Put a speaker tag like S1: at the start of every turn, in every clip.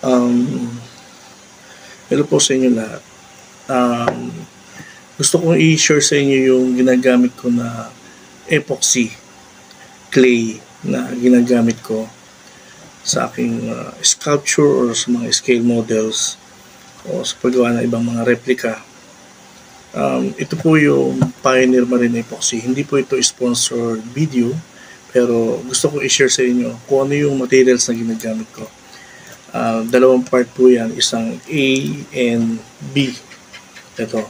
S1: Um, Hello po sa inyo lahat. Um, Gusto kong i-share sa inyo yung ginagamit ko na epoxy clay na ginagamit ko sa aking sculpture or sa mga scale models o sa paggawa ng ibang mga replica. Ito po yung Pioneer Marine Epoxy. Hindi po ito sponsored video, pero gusto ko i-share sa inyo kung ano yung materials na ginagamit ko. Dalawang part po yan, isang A and B. Ito.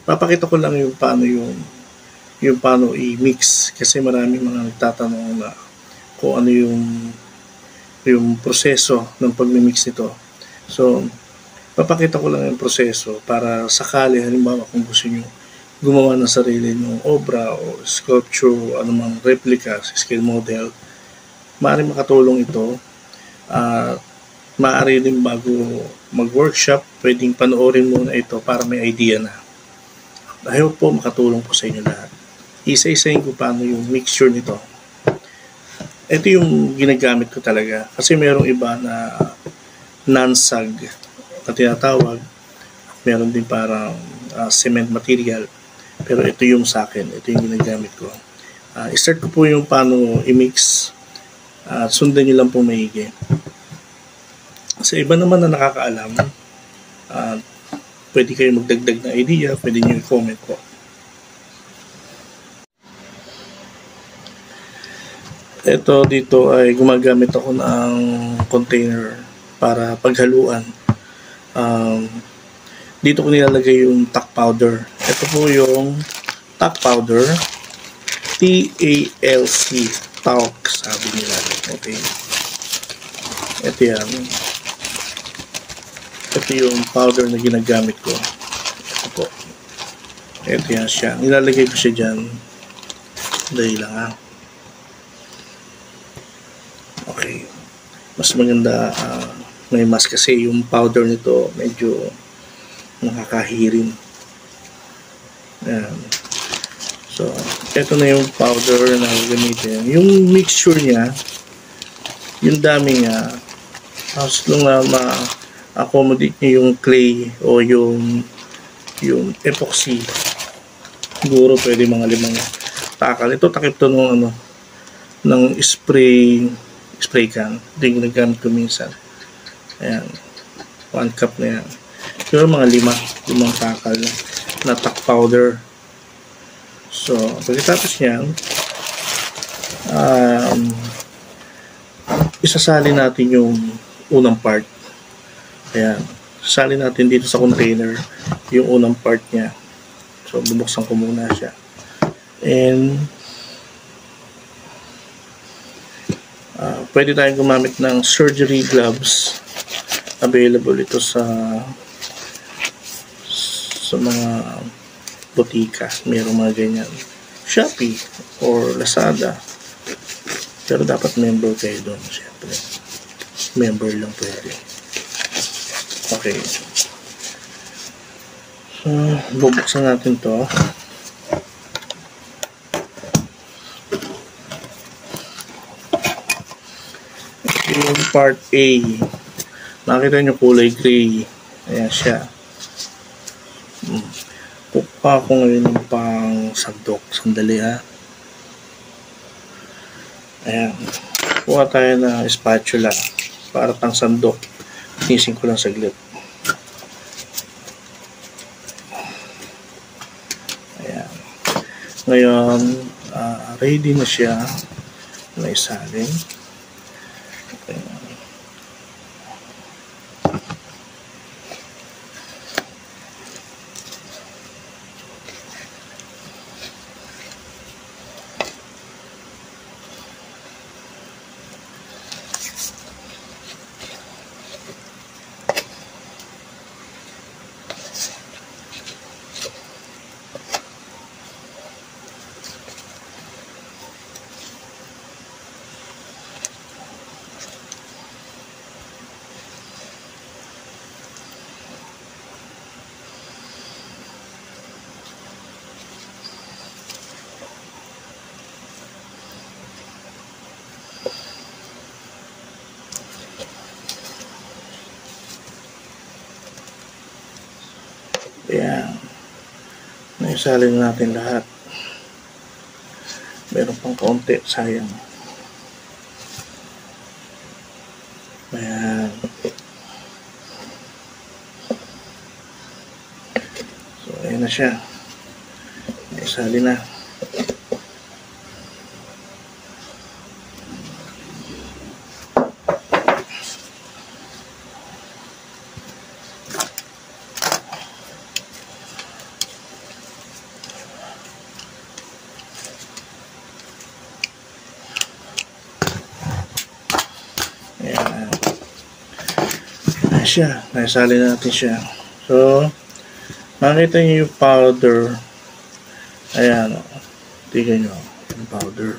S1: Papakita ko lang yung paano i-mix kasi maraming mga nagtatanong na kung ano yung proseso ng pagmi-mix nito. So, papakita ko lang yung proseso para sakali halimbawa kung gusto niyo gumawa ng sarili ng obra o sculpture o anumang replica sa scale model, maaaring makatulong ito. Maaari din bago mag-workshop, pwedeng panoorin muna ito para may idea na. I hope po makatulong po sa inyo lahat. Isa-isahin ko paano yung mixture nito. Ito yung ginagamit ko talaga kasi merong iba na non-sag na tinatawag. Meron din parang cement material. Pero ito yung sa akin. Ito yung ginagamit ko. I-start ko po yung paano i-mix. Sundan nyo lang po maigi. Sa iba naman na nakakaalam, pwede kayo magdagdag na idea, pwede nyo i-comment po. Ito dito ay gumagamit ako ng container para paghaluan. Dito ko nilalagay yung talc powder. Ito po yung talc powder, TALC, talc sabi nila. Okay. Ito yan. Ito yung powder na ginagamit ko. Ito po. Ito yan siya. Nilalagay ko siya dyan. Dahil lang ha. Okay. Mas maganda may mas kasi yung powder nito medyo nakakahirin. Ayan. So, ito na yung powder na gamitin. Yung mixture niya, yung dami niya, tapos lang na ma-accommodate niyo yung clay o yung epoxy. Siguro pwede mga 5 takal. Ito takip to ng spray can. Ito yung ginagamit ko minsan. Ayan. 1 cup na yan. Pero mga 5 takal na talc powder. So, pagkatapos yan, isasali natin yung unang part. Ayan. Sasali natin dito sa container yung unang part niya. So, bubuksan ko muna siya. And, pwede tayong gumamit ng surgery gloves. Available ito sa mga botika. Mayroong mga ganyan. Shopee or Lazada. Pero dapat member kayo doon. Siyempre. Member lang pwede. Okay. So, bubuksan natin to. Yung part A. Nakita nyo kulay gray. Ayan siya. Pupa ko ngayon ng pang sandok. Sandali ha. Ayan. Kuha tayo ng spatula para pang sandok. Tinising ko lang saglit. Ayan. Ngayon, ready na siya na isalin. Ayan. Ayan. Naisalin natin lahat. Meron pang kaunti, sayang. Ayan. So, ayan na siya. Naisali na. Ayan. Ayan siya. Naisali natin siya. So, makita niyo yung powder. Ayan. Tignan nyo. Yung powder.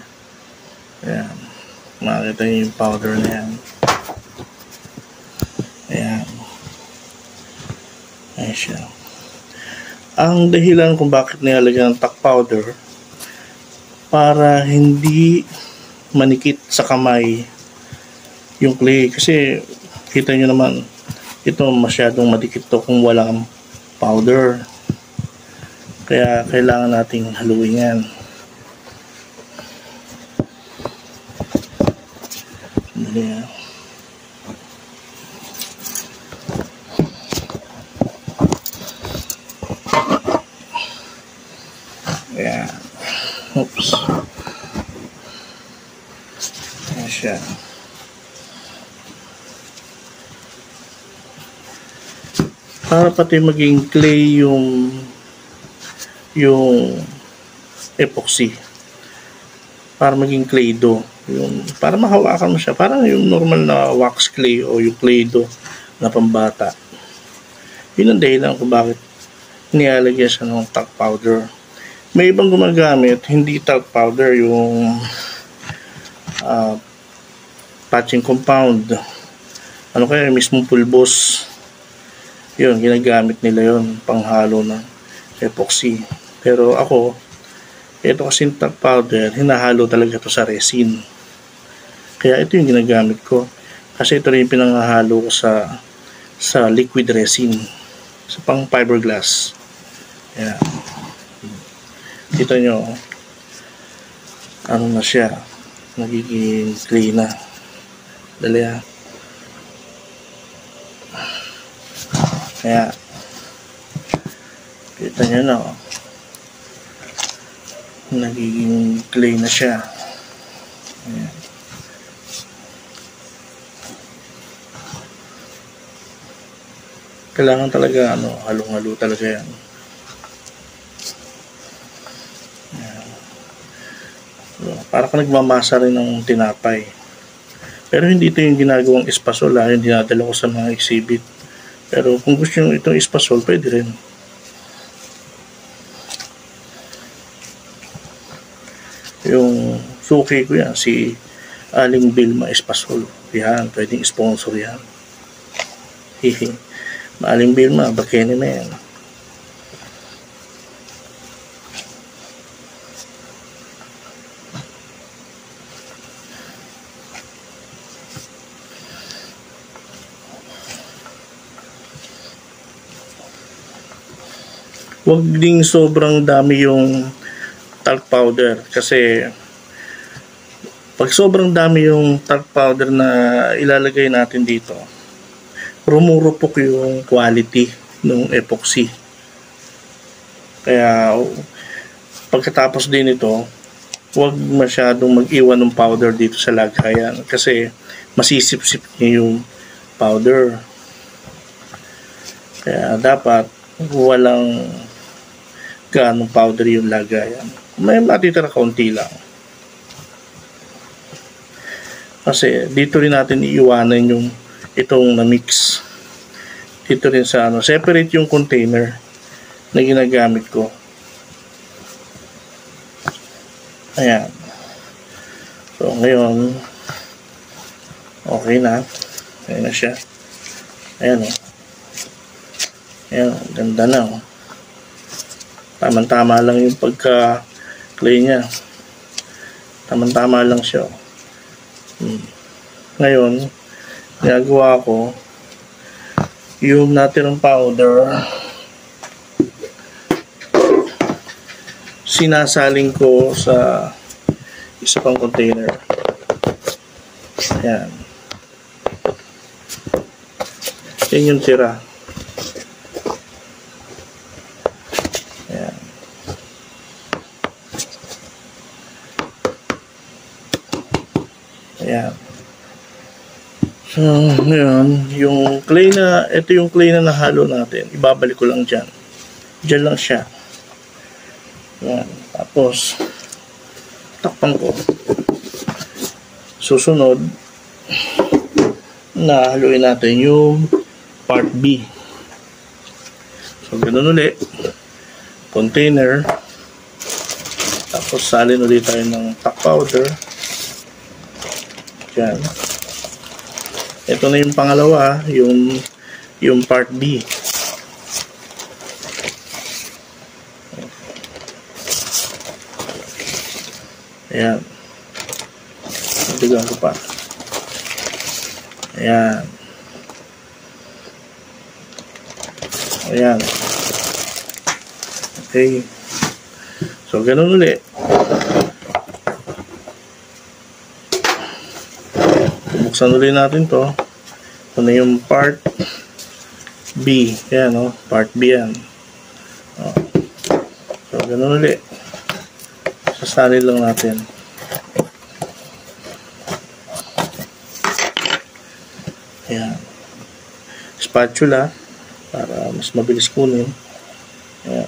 S1: Ayan. Makita niyo yung powder na yan. Ayan. Ayan siya. Ang dahilan kung bakit nilalagyan ng talc powder para hindi manikit sa kamay yung clay. Kasi kita nyo naman, ito masyadong madikit to kung walang powder. Kaya kailangan nating haluin yan. Ayan. Ayan. Oops. Ayan siya. Para pati maging clay yung epoxy. Para maging clay dough. Para mahawakan mo siya. Parang yung normal na wax clay o yung clay dough na pambata. Yun ang dahilan kung bakit nilalagyan siya ng talc powder. May ibang gumagamit, hindi talc powder, yung patching compound. Ano kaya, mismong pulbos. Yun, ginagamit nila yun, panghalo ng epoxy. Pero ako, ito kasi talc powder, hinahalo talaga ito sa resin. Kaya ito yung ginagamit ko. Kasi ito rin yung pinanghahalo ko sa liquid resin. Sa pang fiberglass. Ayan. Kita nyo, ano na siya, nagiging clay na. Dali ha. Kaya, kita nyo na, nagiging clay na siya. Ayan. Kailangan talaga, halong-halo talaga yan. So, para ka nagmamasa rin ng tinapay. Pero hindi ito yung ginagawang espasol, yung dinadala ko sa mga exhibit. Pero kung gusto nyo itong espasol, pwede rin. Yung suki ko yan, si Aling Vilma Espasol. Yan, pwedeng sponsor yan. Hihi. Aling Vilma, bakene na yan. Huwag ding sobrang dami yung talc powder kasi pag sobrang dami yung talc powder na ilalagay natin dito, rumurupok yung quality ng epoxy. Kaya pagkatapos din ito, huwag masyadong mag-iwan ng powder dito sa lagayan kasi masisip-sip niya yung powder. Kaya dapat walang gaanong powder yung lagayan. May matitira kaunti lang. Kasi dito rin natin iiwanan yung itong na-mix. Dito rin sa separate yung container na ginagamit ko. Ayan. So, ngayon, okay na. Ayan na siya. Ayan o. Ayan, ganda na o. Tama-tama lang yung pagka-clay niya. Tama-tama lang siya. Ngayon, ginagawa ko yung natirang powder. sinasaling ko sa isa pang container. Ayan. Yan yung tira. Ayan. Ayan. So, ngayon, yung clay na, ito yung clay na nahalo natin. Ibabalik ko lang dyan. Dyan lang siya. Ayan. Tapos, takpan ko. Susunod, nahaluin natin yung part B. So, ganun ulit. Container. Tapos, salin ulit tayo ng talc powder. Diyan. Ito na yung pangalawa, yung part B. Ayan. Nagdagan ko pa. Ayan. Ayan. Okay. So, ganun ulit. Bubuksan ulit natin to. Ito na yung part B. Ayan, o. Part B yan. O. So, ganun ulit. Sasalin lang natin. Ayan. Spatula para mas mabilis kunin. Ayan.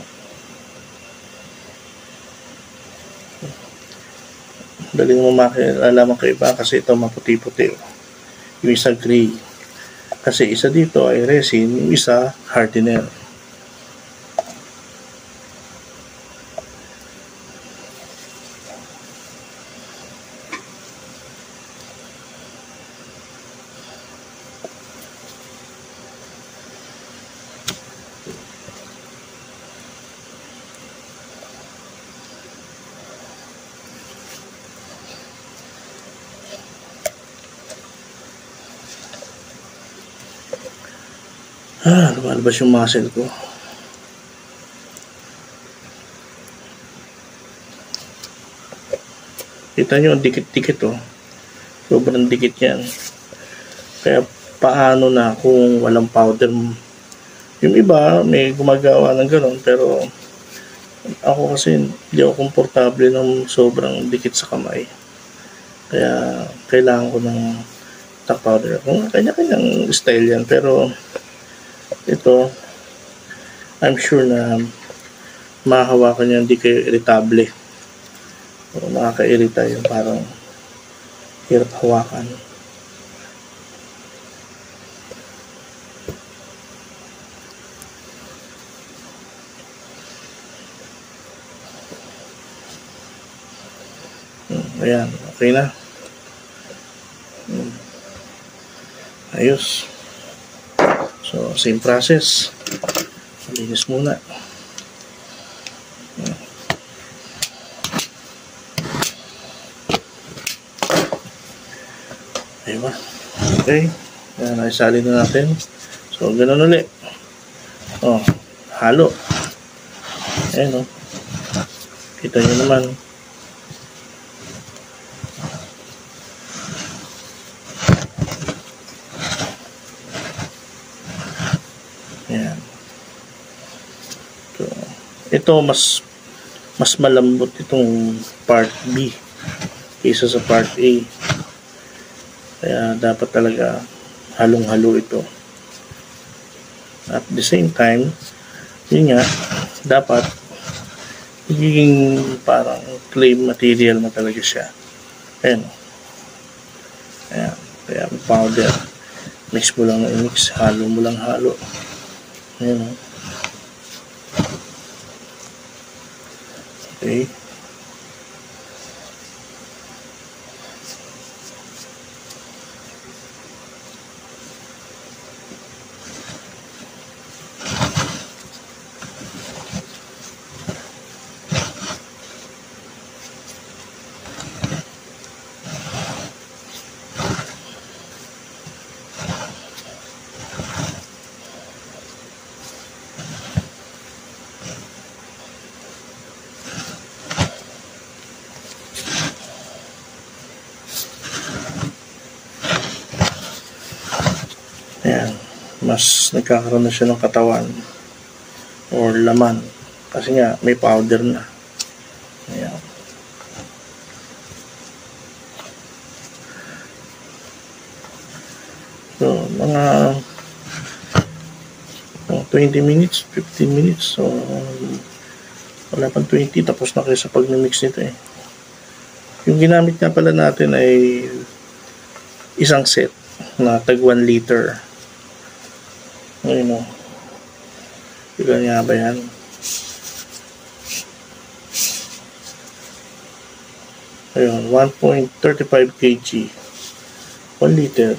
S1: Dali mo makilalaman kay iba kasi ito maputi-puti. Yung isa gray. Kasi isa dito ay resin, yung isa hardener. Lumalabas yung muscle ko. Kita nyo, dikit-dikit oh. Sobrang dikit yan. Kaya paano na kung walang powder? Yung iba, may gumagawa ng gano'n, pero ako kasi hindi ako komportable ng sobrang dikit sa kamay. Kaya kailangan ko ng talc powder. Kung kanya-kanyang style yan, pero ito, I'm sure na mahahawakan niya, hindi kayo irritable. O nakaka-irita yung parang hirap hawakan. Ayan, okay na. Ayos. So, same process. Linis muna. Diba? Okay. Ayan, naisalin na natin. So, ganun ulit. Oh, halo. Ayan, oh. Kita nyo naman. Ayan. So, ito mas malambot itong part B kaysa sa part A. Kaya dapat talaga halong-halo ito. At the same time, yun nga, dapat magiging parang clay material na talaga siya. Ayan. Ayan. Kaya powder. Mix mo lang na i-mix. Halo mo lang halo. Ayan. Okay. mas nagkakaroon na siya ng katawan or laman kasi nga may powder na. Ayan. So mga 20 minutes, 15 minutes, so wala pang 20, tapos na kayo sa pag-mix nito eh. Yung ginamit nga pala natin ay isang set na tag 1 liter. Ayun o. Ilan nga ba yan? Ayun, 1.35 kg. 1 liter.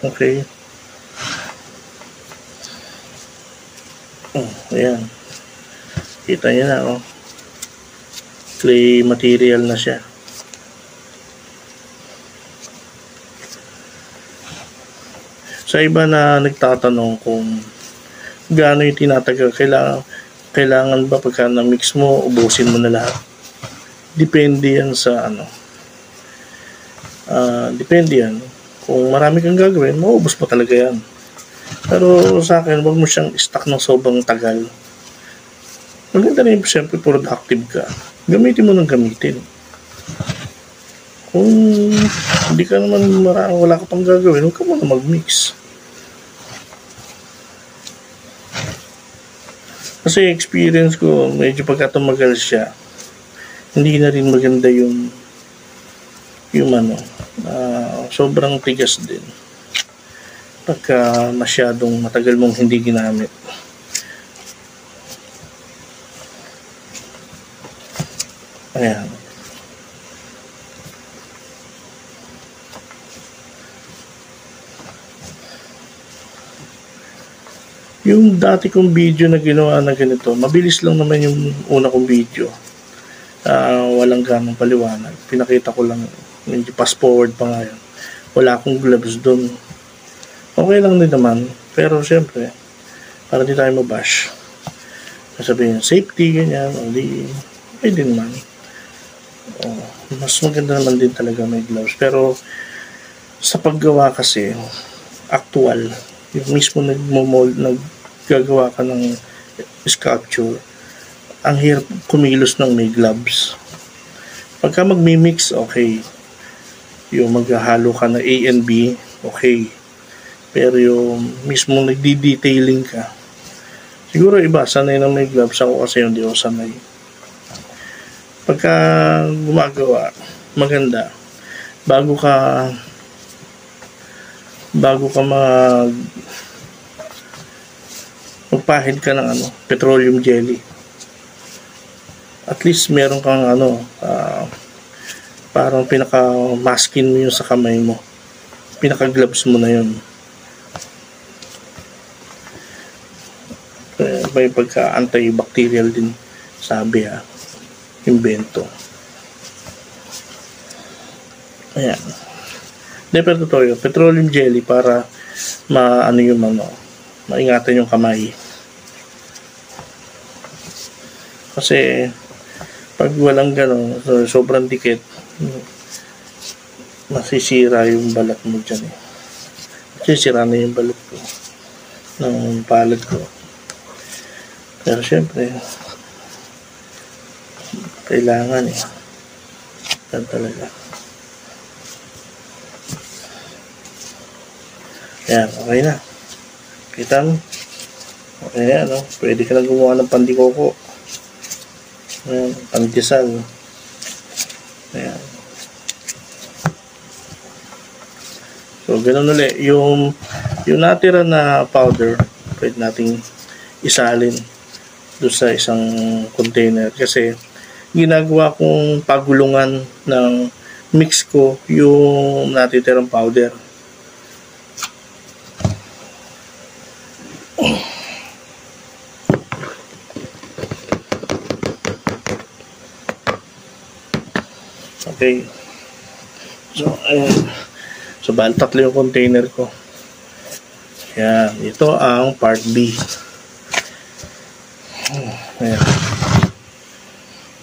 S1: Okay. Ayan. Kita nyo na, oh. Clay material na siya. Sa iba na nagtatanong kung gaano yung tinatagal, kailangan ba pagka na-mix mo, ubusin mo na lahat? Depende yan sa ano. Depende yan. Kung marami kang gagawin, maubos mo talaga yan. Pero sa akin, wag mo siyang stock ng sobrang tagal. Maganda rin, siyempre, productive ka. Gamitin mo ng gamitin. Kung hindi ka naman wala ka pang gagawin, huwag ka muna mag-mix. Kasi experience ko, medyo pagka tumagal siya, hindi na rin maganda yung ano, sobrang tigas din pagka masyadong matagal mong hindi ginamit. Ayan. Yung dati kong video na ginawa na ganito, mabilis lang naman yung una kong video. Walang ganong paliwanag. Pinakita ko lang, medyo fast forward pa nga yun. Wala akong gloves doon. Okay lang din naman, pero siyempre, para di tayo mabash. Sabihin, safety, ganyan, hindi, okay din naman. Mas maganda naman din talaga may gloves. Pero, sa paggawa kasi, actual, yung mismo nagmo-mold, naggagawa ka ng sculpture, ang hirap kumilos ng may gloves. Pagka magmi-mix, okay. Yung maghahalo ka na A and B, okay. Pero yung mismo nagdi-detailing ka, siguro iba, sanay na may gloves. Ako kasi hindi ako sanay. Pagka gumagawa, maganda. Bago ka magpahid ka ng petroleum jelly. At least meron kang parang pinaka-maskin mo yun sa kamay mo. Pinaka-gloves mo na yun. May pagka-antibacterial din, sabi invento. Ayan. Pero totoo yun, petroleum jelly para maingatan yung kamay. Kasi pag walang gano'n, sobrang dikit, masisira yung balat mo dyan eh. Masisira na yung balat ko ng palad ko. Pero syempre, kailangan yan talaga. Ayan, okay na. Kita mo? Okay na, pwede ka na gumawa ng pandikoko. Ayan, pandesal. Ayan. So, ganun ulit. Yung natira na powder, pwede nating isalin doon sa isang container. Kasi, ginagawa kong pagulungan ng mix ko yung natitirang powder. Okay. So, ayan. So, bali tatlo yung container ko. Ayan. Ito ang part B. Ayan.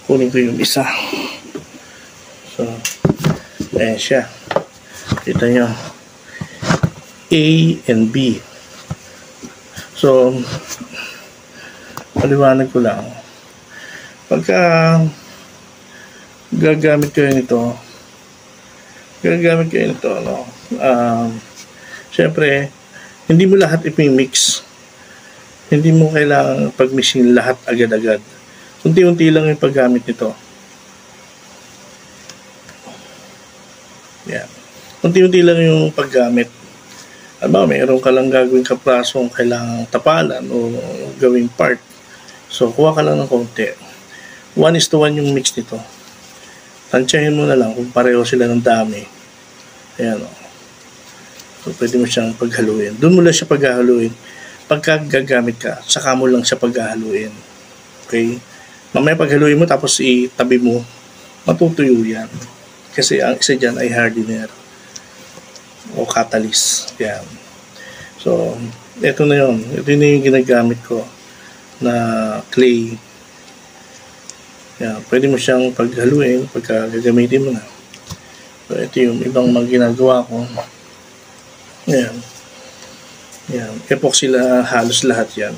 S1: Kunin ko yung isa. So, ayan siya. Kita nyo. A and B. So, paliwanag ko lang. Pagka gagamit kayo nito, no? Siyempre, hindi mo lahat ipimix. Hindi mo kailangan pag-mixing lahat agad-agad. Unti-unti lang yung paggamit nito. Yan. Unti-unti lang yung paggamit. Mayroon ka lang gagawin kaprasong kailangang tapalan o gawing part. So, kuha ka lang ng konti. 1:1 yung mix nito. Tansyahin mo na lang kung pareho sila ng dami. Ayan o. So, pwede mo siyang paghaluin. Doon mo lang siya paghaluin. Pagka gagamit ka, saka mo lang siya paghaluin. Okay? Mamaya paghaluin mo, tapos itabi mo, matutuyo yan. Kasi ang isa dyan ay hardener o catalyst. Yan. So, ito na yun. Ito na yung ginagamit ko na clay. Yan. Pwede mo siyang paghaluin pagka gagamitin mo na. So, ito yung ibang mga ginagawa ko. Yan. Yan. Epoxy halos lahat yan.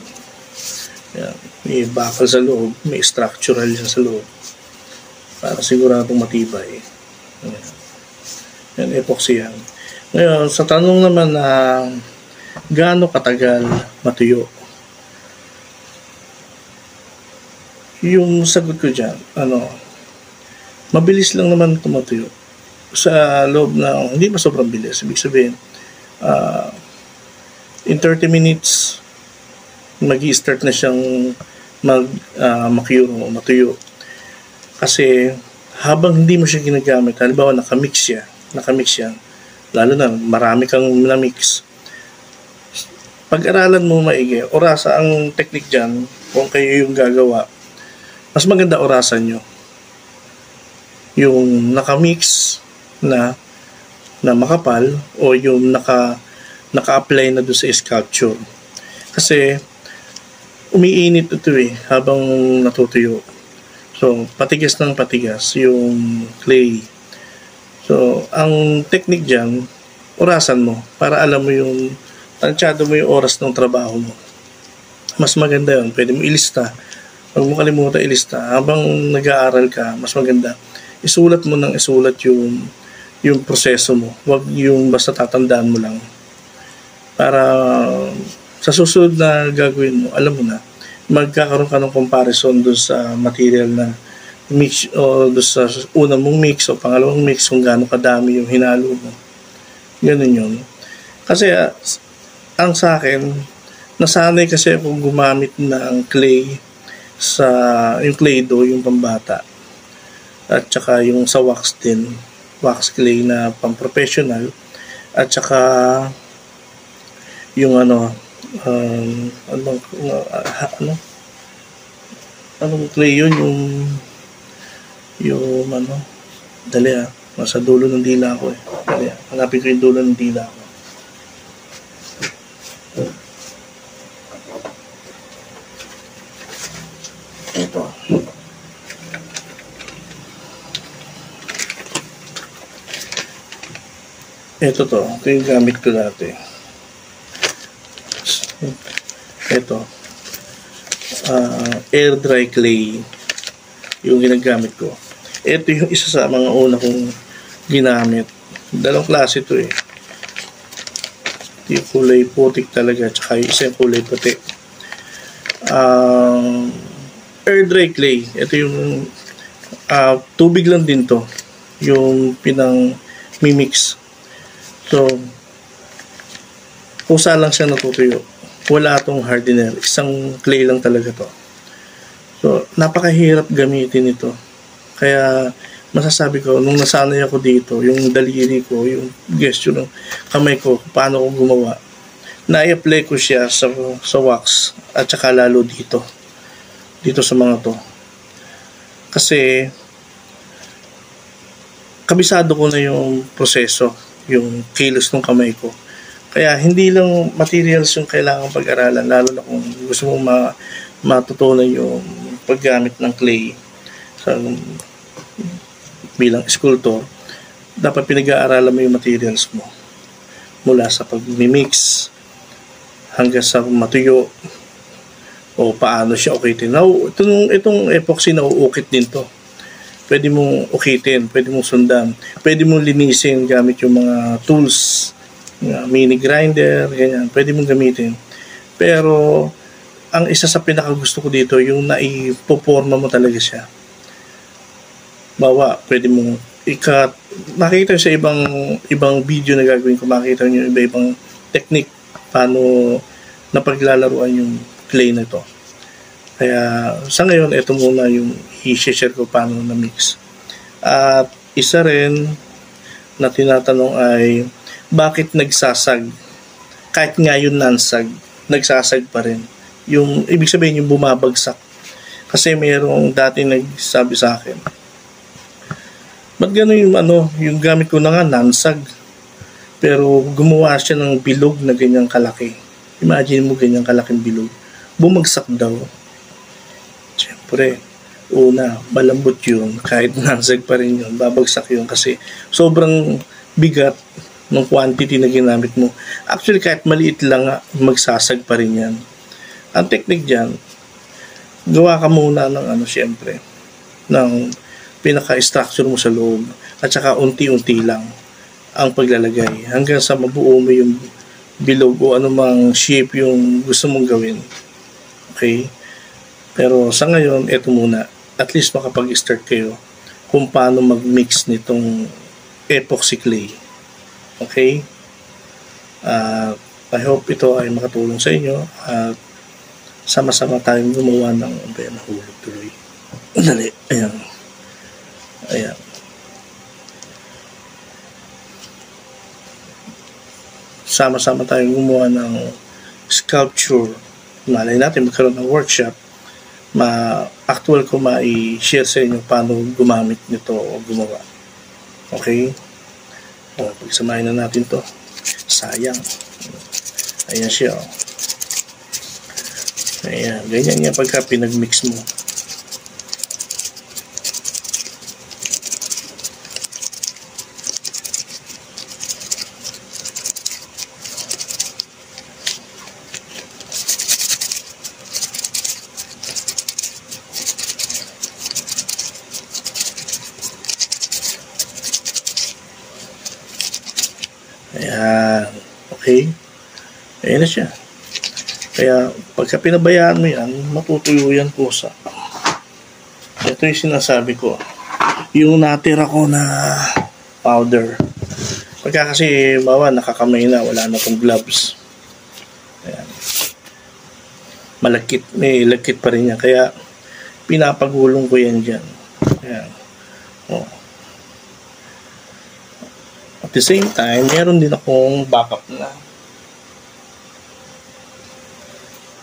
S1: Yan. May bakal sa loob. May structural yan sa loob. Para siguradong matibay. Yan. Yan. Epoxy yan. Ngayon, sa tanong naman na gaano katagal matuyo, yung sagot ko dyan, mabilis lang naman tumatuyo. Sa loob ng, hindi pa sobrang bilis. Ibig sabihin, in 30 minutes, mag-i-start na siyang makuro o matuyo. Kasi, habang hindi mo siya ginagamit, halimbawa nakamix yan, lalo na marami kang na-mix, pag-aralan mo maigi, orasa ang technique dyan, kung kayo yung gagawa, mas maganda orasan nyo yung nakamix na makapal o yung naka-apply na doon sa sculpture. Kasi umiinit ito habang natutuyo. So, patigas ng patigas yung clay. So, ang technique dyan, orasan mo para alam mo yung, tansyado mo yung oras ng trabaho mo. Mas maganda yun. Pwede mo ilista. Huwag mo kalimutan ilista. Habang nag-aaral ka, mas maganda. Isulat mo ng isulat yung proseso mo. Huwag yung basta tatandaan mo lang. Para sa susunod na gagawin mo, alam mo na, magkakaroon ka ng comparison doon sa material na mix o doon sa unang mong mix o pangalawang mix kung gaano kadami yung hinalo mo. Ganun yun. Kasi ang sa akin, nasanay kasi akong gumamit ng clay yung clay dough, yung pambata. At saka yung sa wax din, wax clay na pang-professional. At saka yung anong clay yun, yung dali nasa dulo ng dila ko dali hanapin ko yung dulo ng dila ko. Ito yung gamit ko dati. Ito air dry clay yung ginagamit ko. Ito yung isa sa mga una kong ginamit. Dalawang klase ito yung kulay putik talaga, tsaka yung isa yung kulay puti. Air dry clay, ito yung tubig lang din to yung pinang mimix. So, kusa lang siya natutuyo. Wala itong hardener. Isang clay lang talaga to. So, napakahirap gamitin ito. Kaya, masasabi ko, nung nasanay ako dito, yung daliri ko, yung gesture ng kamay ko, paano ko gumawa, na-apply ko siya sa wax at saka lalo dito sa mga to. Kasi, kabisado ko na yung proseso, yung kilos ng kamay ko. Kaya hindi lang materials yung kailangan pag-aralan, lalo na kung gusto mong matutunan yung paggamit ng clay bilang sculptor. Dapat pinag-aaralan mo yung materials mo mula sa pag-mix hanggang sa matuyo o paano siya ukitin. Now, itong epoxy na uukit din to. Pwede mong ukitin, pwede mong sundan, pwede mong linisin gamit yung mga tools, mini grinder, ganyan, pwede mong gamitin. Pero ang isa sa pinakagusto ko dito, yung naipoporma mo talaga siya. Bawa, pwede mong ikat, makikita sa ibang video na gagawin ko, makikita nyo iba-ibang technique paano napaglalaruan yung clay na to. Kaya sa ngayon, ito muna yung i-share ko paano na-mix. At isa rin na tinatanong ay, bakit nagsasag? Kahit nga yun nansag, nagsasag pa rin. Yung, ibig sabihin yung bumabagsak. Kasi mayroong dati nagsabi sa akin, ba't gano'n yung gamit ko na nga, nansag. Pero gumawa siya ng bilog na ganyang kalaki. Imagine mo ganyang kalaking bilog. Bumagsak daw. Siyempre, una, malambot yun. Kahit nansag pa rin yun, babagsak yun kasi sobrang bigat ng quantity na ginamit mo. Actually, kahit maliit lang, magsasag pa rin yan. Ang technique dyan, gawa ka muna ng siyempre, ng pinaka-structure mo sa loob at saka unti-unti lang ang paglalagay hanggang sa mabuo mo yung bilog o anumang shape yung gusto mong gawin. Okay? Pero sa ngayon, eto muna. At least makapag-start kayo kung paano mag-mix nitong epoxy clay. Okay? I hope ito ay makatulong sa inyo at sama-sama tayong gumawa ng nahulog tuloy. Dali. Ayan. Ayan. Sama-sama tayong gumawa ng sculpture. Malay natin magkaroon ng workshop. Actual ko ma-share sa inyo paano gumamit nito o gumawa. Okay? O, pagsamahin na natin to. Sayang. Ayan siya. O. Ayan. Ganyan yan pagka pinag-mix mo. Ayan. Okay. Ayan na siya. Kaya, pagka pinabayaan mo yan, matutuyo yan kusa. Ito yung sinasabi ko. Yung natira ko na powder. Pagka kasi, bawa, nakakamay na, wala na tong gloves. Ayan. Malagkit. May lagkit pa rin yan. Kaya, pinapagulong ko yan dyan. Ayan. O. At the same time, meron din akong backup na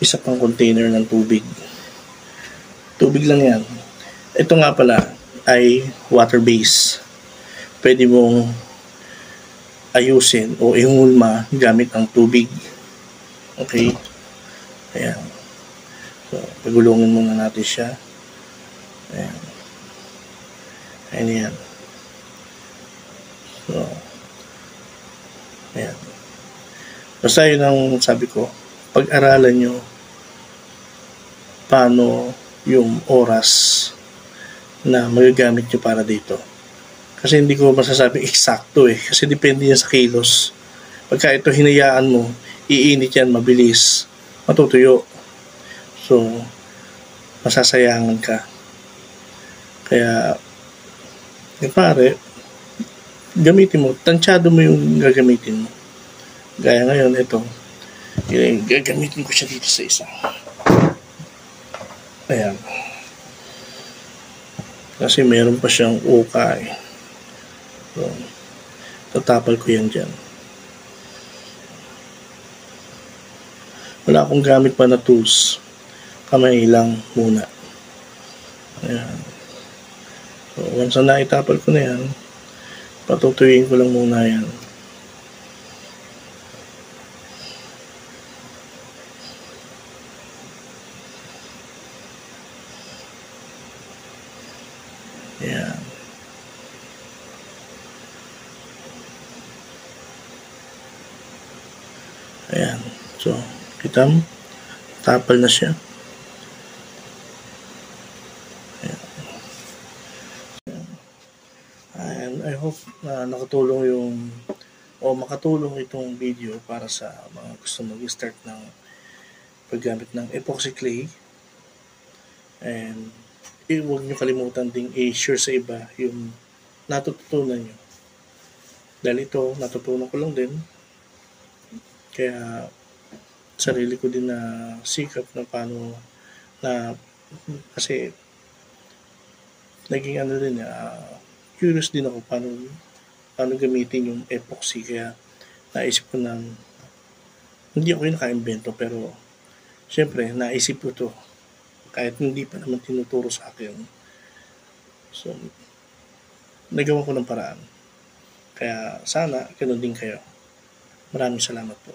S1: isa pang container ng tubig. Tubig lang yan. Ito nga pala ay water base. Pwede mong ayusin o ihulma gamit ang tubig. Okay? Ayan. So, pagulungin muna natin siya. Ayan. Ayan yan. So, ayan. Basta yun ang sabi ko, pag-aralan nyo paano yung oras na magagamit nyo para dito. Kasi hindi ko masasabing eksakto kasi depende yan sa kilos. Pagka ito hinayaan mo, iinit yan mabilis, matutuyo. So, masasayangan ka. Kaya, pare, gamitin mo, tansyado mo yung gagamitin mo. Gaya ngayon, ito, gagamitin ko siya dito sa isa. Ayan. Kasi meron pa siyang uka So, tatapal ko yan dyan. Wala akong gamit pa na tools. Kamay lang muna. Ayan. So, once na itapal ko na yan, patutuyuin ko lang muna yan. Ayan. Ayan. So, Kita mo? Tapal na siya. And I hope na makatulong itong video para sa mga gusto mag-start ng paggamit ng epoxy clay. And huwag nyo kalimutan ding i-share sa iba yung natututunan nyo. Dahil ito, natutunan ko lang din. Kaya sarili ko din na sikap na paano na kasi naging curious din ako paano gamitin yung epoxy. Kaya naisip ko na hindi ako yung naka-invento, pero syempre naisip ko to kahit hindi pa naman tinuturo sa akin. So nagawa ko ng paraan. Kaya sana ganoon din kayo. Maraming salamat po.